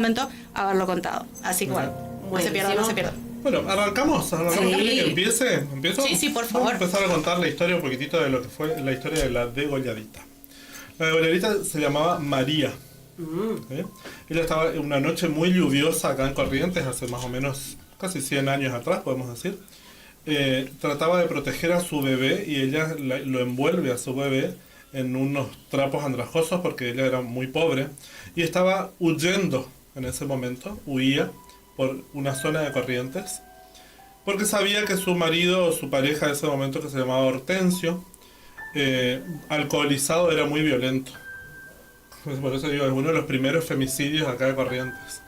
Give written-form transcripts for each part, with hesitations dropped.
momento haberlo contado. Así que bueno, no se pierdan, no se pierdan. Bueno, arrancamos. Sí. Que ¿Empiezo? Sí, por favor. Vamos a empezar a contar la historia un poquitito de lo que fue la historia de la degolladita. La degolladita se llamaba María. ¿Sí? Ella estaba en una noche muy lluviosa acá en Corrientes, hace más o menos casi 100 años atrás, podemos decir. Trataba de proteger a su bebé y ella lo envuelve a su bebé en unos trapos andrajosos porque ella era muy pobre y estaba huyendo en ese momento, huía por una zona de Corrientes porque sabía que su marido o su pareja de ese momento, que se llamaba Hortensio, alcoholizado, era muy violento. Por eso digo, es uno de los primeros femicidios acá de Corrientes.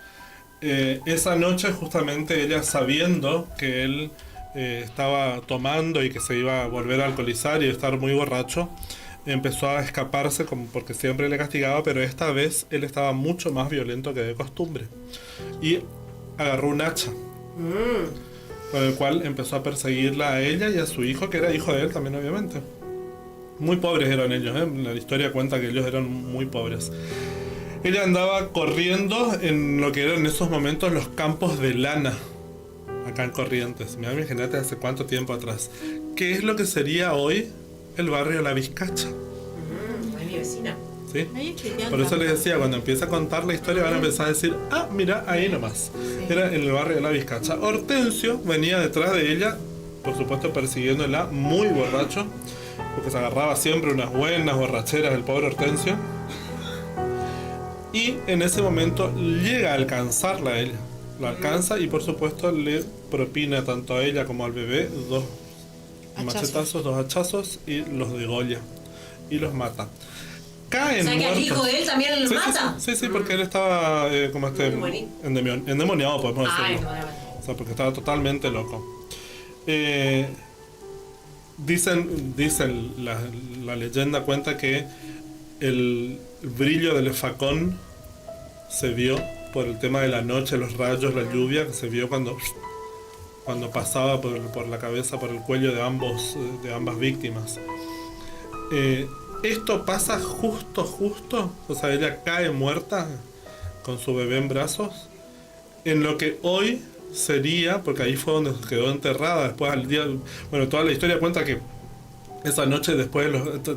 Esa noche justamente ella, sabiendo que él estaba tomando y que se iba a volver a alcoholizar y estar muy borracho, empezó a escaparse porque siempre le castigaba, pero esta vez él estaba mucho más violento que de costumbre y agarró un hacha con el cual empezó a perseguirla a ella y a su hijo, que era hijo de él también, obviamente. Muy pobres eran ellos, la historia cuenta que ellos eran muy pobres. Ella andaba corriendo en lo que eran en esos momentos los campos de lana acá en Corrientes. Mirá, imagínate hace cuánto tiempo atrás. ¿Qué es lo que sería hoy el barrio La Vizcacha? Es mi vecina. ¿Sí? Por eso les decía, cuando empieza a contar la historia van a empezar a decir, ah, mira, ahí nomás. Sí. Era en el barrio de La Vizcacha. Hortensio venía detrás de ella, por supuesto persiguiéndola, muy borracho, porque se agarraba siempre unas buenas borracheras el pobre Hortensio. Y en ese momento llega a alcanzarla a ella. Lo alcanza y por supuesto le propina tanto a ella como al bebé dos machetazos, dos hachazos y los degolla y los mata. Caen muertos. ¿O sea que al hijo de él también lo mata? Sí, porque él estaba endemoniado, podemos decirlo. O sea, porque estaba totalmente loco. Dicen la leyenda cuenta que el brillo del facón se vio por el tema de la noche, los rayos, la lluvia, que se vio cuando pasaba por la cabeza, por el cuello de ambas víctimas. Esto pasa justo, o sea, ella cae muerta con su bebé en brazos, en lo que hoy sería, porque ahí fue donde quedó enterrada, después al día, bueno, toda la historia cuenta que esa noche después,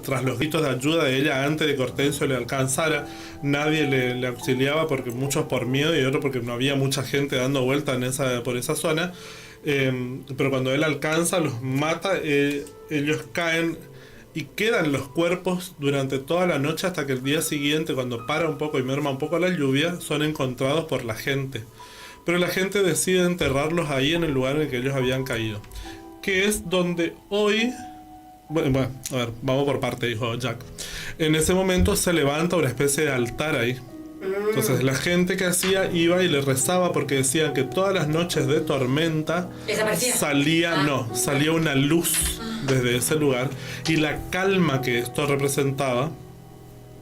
tras los gritos de ayuda de ella, antes de que Hortensio le alcanzara, nadie le auxiliaba, porque muchos por miedo y otros porque no había mucha gente dando vuelta por esa zona, pero cuando él alcanza, los mata, ellos caen y quedan los cuerpos durante toda la noche hasta que el día siguiente, cuando para un poco y merma un poco la lluvia, son encontrados por la gente. Pero la gente decide enterrarlos ahí en el lugar en el que ellos habían caído, que es donde hoy... Bueno, a ver, vamos por parte, dijo Jack. En ese momento se levanta una especie de altar ahí. Entonces la gente que hacía iba y le rezaba porque decían que todas las noches de tormenta salía una luz desde ese lugar, y la calma que esto representaba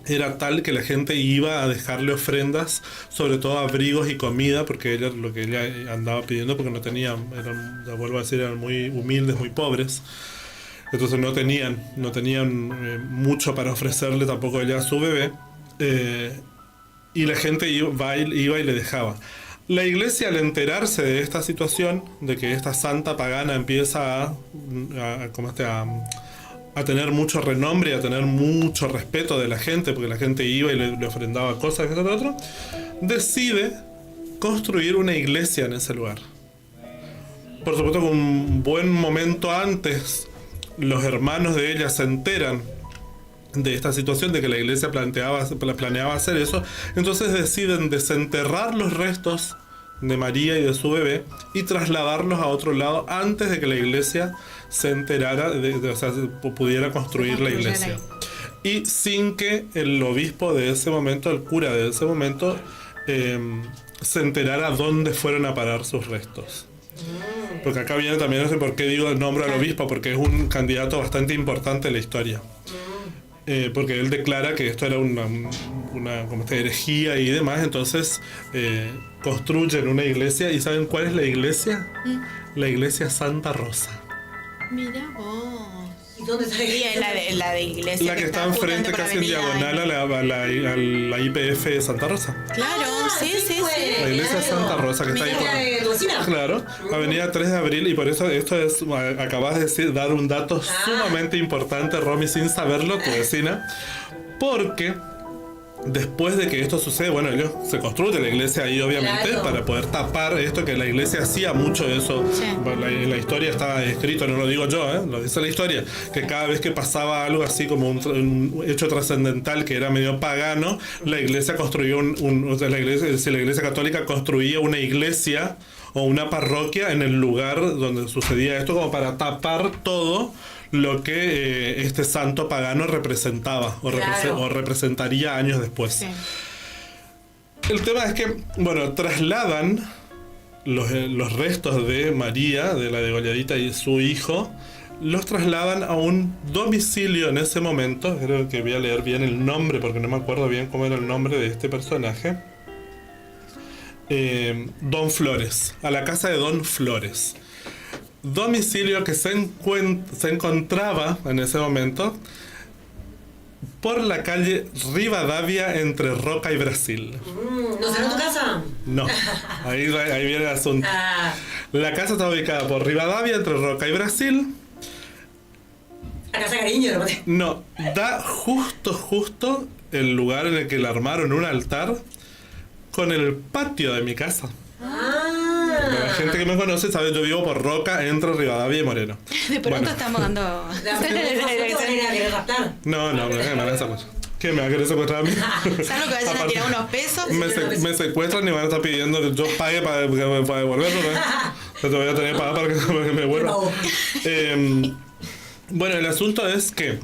era tal que la gente iba a dejarle ofrendas, sobre todo abrigos y comida, porque era lo que ella andaba pidiendo, porque no tenían, ya vuelvo a decir, eran muy humildes, muy pobres. Entonces no tenían mucho para ofrecerle tampoco ella a su bebé, y la gente iba y le dejaba. La iglesia, al enterarse de esta situación, de que esta santa pagana empieza a tener mucho renombre y a tener mucho respeto de la gente, porque la gente iba y le ofrendaba cosas, y otro, decide construir una iglesia en ese lugar. Por supuesto que un buen momento antes, los hermanos de ella se enteran de esta situación, de que la iglesia planeaba hacer eso, entonces deciden desenterrar los restos de María y de su bebé y trasladarlos a otro lado antes de que la iglesia se enterara, o sea, pudiera construir la iglesia. Y sin que el obispo de ese momento, el cura de ese momento, se enterara dónde fueron a parar sus restos. Porque acá viene también, no sé por qué digo el nombre al obispo, porque es un candidato bastante importante en la historia. Porque él declara que esto era una como esta herejía y demás, entonces construyen una iglesia. ¿Y saben cuál es la iglesia? La iglesia Santa Rosa. Mira vos. ¿Y dónde está? Y es la de iglesia. La que está enfrente, justamente por casi en Avenida diagonal a la IPF de Santa Rosa. Claro, sí. La iglesia de Santa Rosa, que está ahí ¿Mira de tu vecina? Claro, Avenida 3 de Abril, y por eso esto es, acabas de decir, dar un dato sumamente importante, Romy, sin saberlo, tu vecina, porque después de que esto sucede, bueno, ellos se construye la iglesia ahí, obviamente, Claro. para poder tapar esto, que la iglesia hacía mucho eso. Sí. Bueno, en la historia está escrito, no lo digo yo, lo dice la historia, que cada vez que pasaba algo así como un hecho trascendental que era medio pagano, la iglesia construía o sea, la iglesia católica construía una iglesia o una parroquia en el lugar donde sucedía esto, como para tapar todo lo que este santo pagano representaba Claro. o representaría años después. Sí. El tema es que, bueno, trasladan los restos de María, de la degolladita, y su hijo, los trasladan a un domicilio en ese momento. Creo que voy a leer bien el nombre porque no me acuerdo bien cómo era el nombre de este personaje. Don Flores, a la casa de Don Flores. Domicilio que se encontraba en ese momento por la calle Rivadavia entre Roca y Brasil. ¿No será tu casa? No, ahí viene el asunto. Ah, La casa está ubicada por Rivadavia entre Roca y Brasil. la casa de cariño, ¿no? No, da justo el lugar en el que le armaron un altar con el patio de mi casa. La gente que me conoce sabe, yo vivo por Roca entre Rivadavia y Moreno. De pronto Bueno. estamos dando. La primera foto van a ir a querer raptar. No, me van a secuestrar. ¿Qué me va a querer secuestrar a mí? ¿Sabes lo que vayan a Aparte, tirar unos pesos? me secuestran y van a estar pidiendo que yo pague para devolverlo, ¿no? Yo te voy a tener que pagar para que me devuelva. Bueno, el asunto es que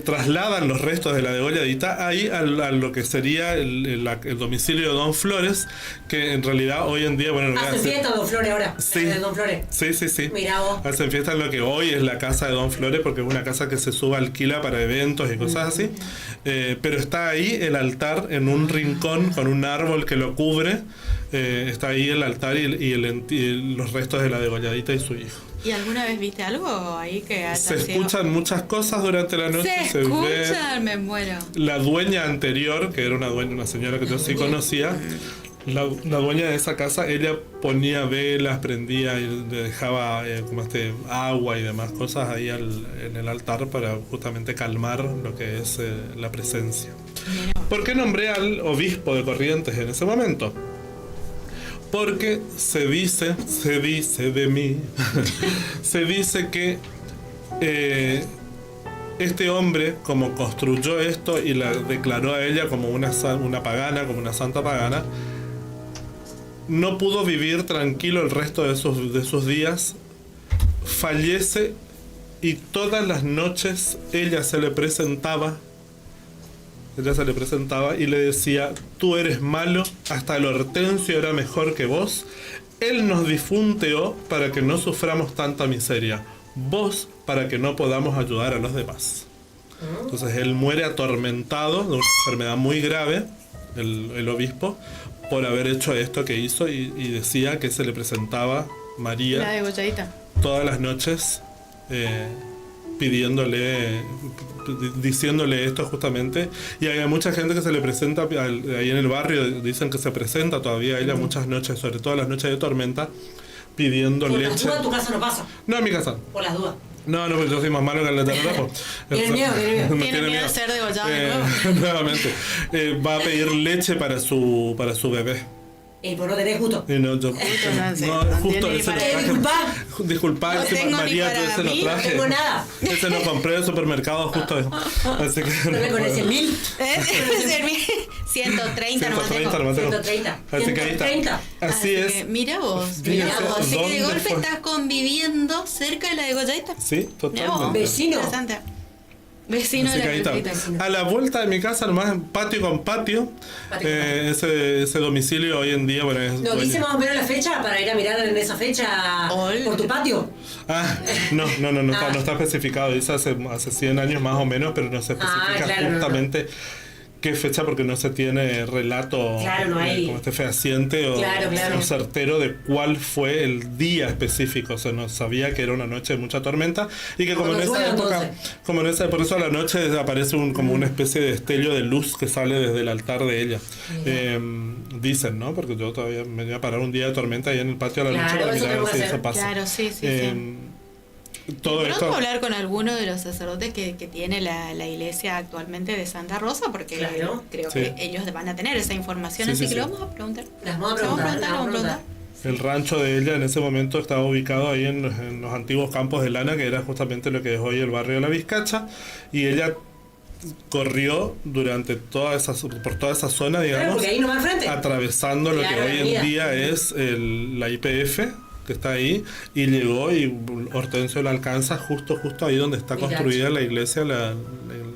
trasladan los restos de la degolladita ahí a lo que sería el domicilio de Don Flores, que en realidad hoy en día, bueno, Hacen fiesta Don Flores ahora. Sí. Don Flores. Sí. Mirá vos. Hacen fiesta en lo que hoy es la casa de Don Flores, porque es una casa que se sube alquila para eventos y cosas así. Pero está ahí el altar en un rincón con un árbol que lo cubre. Está ahí el altar y los restos de la degolladita y su hijo. ¿Y alguna vez viste algo ahí que haya Se sido? escuchan muchas cosas durante la noche. Se ve escuchan, me muero. la dueña anterior, que era una señora que yo sí conocía. La dueña de esa casa, ella ponía velas, prendía y le dejaba agua y demás cosas ahí en el altar para justamente calmar lo que es la presencia. Mira. ¿Por qué nombré al obispo de Corrientes en ese momento? Porque se dice de mí, se dice que este hombre, como construyó esto y la declaró a ella como una pagana, como una santa pagana, no pudo vivir tranquilo el resto de sus días, fallece y todas las noches ella se le presentaba y le decía: tú eres malo, hasta el Hortensio era mejor que vos, él nos difunteó para que no suframos tanta miseria, vos para que no podamos ayudar a los demás. Entonces él muere atormentado de una enfermedad muy grave, el obispo, por haber hecho esto que hizo, y decía que se le presentaba La María degolladita. todas las noches diciéndole esto justamente. Y hay mucha gente que se le presenta ahí en el barrio, dicen que se presenta todavía a ella muchas noches, sobre todo las noches de tormenta, pidiendo Por las leche. dudas tu casa no pasa. No, en mi casa. Por las dudas. No, pues yo soy más malo que el terremoto. Tiene miedo. No Tiene miedo de ser degollado de nuevo. Nuevamente. Va a pedir leche para su bebé. Y por no tener gusto. Y no, yo, no sé, no, no justo tiene ni ese lo para- traje. Disculpa, No ese tengo ni María, para yo ese lo mí, traje. No tengo nada. Ese lo compré del supermercado justo. Así que No me con el 100.000. 130 nomás 130 tengo. nomás tengo. 130. Así que ahí está. 130. Así es. Que, mira vos. Fíjense Así que de dónde golpe fue. estás conviviendo cerca de la degolladita. Sí, Mirá vos. totalmente. Vecino. Interesante. Vecino Así de que la ahí está. degolladita. A la vuelta de mi casa, nomás patio con patio, Patio con ese domicilio hoy en día, bueno, es ¿Nos dice más o menos la fecha para ir a mirar en esa fecha Ol. por tu patio? No está especificado, dice hace 100 años más o menos, pero no se especifica claro, justamente qué fecha, porque no se tiene relato Claro, no hay. como fehaciente o, Claro. o certero de cuál fue el día específico. O sea, no sabía que era una noche de mucha tormenta y que como en esa época, por eso a la noche aparece como una especie de destello de luz que sale desde el altar de ella. Dicen, ¿no? Porque yo todavía me iba a parar un día de tormenta ahí en el patio a la noche para mirar a ver si eso pasa. Claro, sí. Todo Pronto esto. hablar con alguno de los sacerdotes que tiene la iglesia actualmente de Santa Rosa, porque Claro. creo Sí. que ellos van a tener esa información, Sí, así sí, que sí. lo vamos a preguntar. Las vamos a Lo vamos a preguntar, preguntar, lo vamos a preguntar. El rancho de ella en ese momento estaba ubicado ahí en los antiguos campos de lana, que era justamente lo que es hoy el barrio de la Vizcacha, y ella corrió durante por toda esa zona, Claro, digamos, porque ahí no va enfrente. atravesando lo que Claro, hoy en avenida. día es la IPF, que está ahí, y llegó y Hortensio la alcanza justo ahí donde está Mira. construida la iglesia, la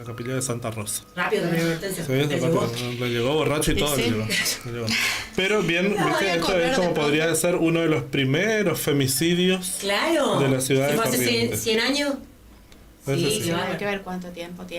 capilla de Santa Rosa. Rápido también, Hortensio. Sí, ¿Te llevó? le llegó borracho y Sí, todo. sí. Le llegó. Pero bien, No, voy viste, a esto correr es como de pronto. podría ser uno de los primeros femicidios. Claro. De la ciudad ¿Se de fue hace Corrientes. 100 años? Eso sí. qué Hay bárbaro. que ver cuánto tiempo tiene.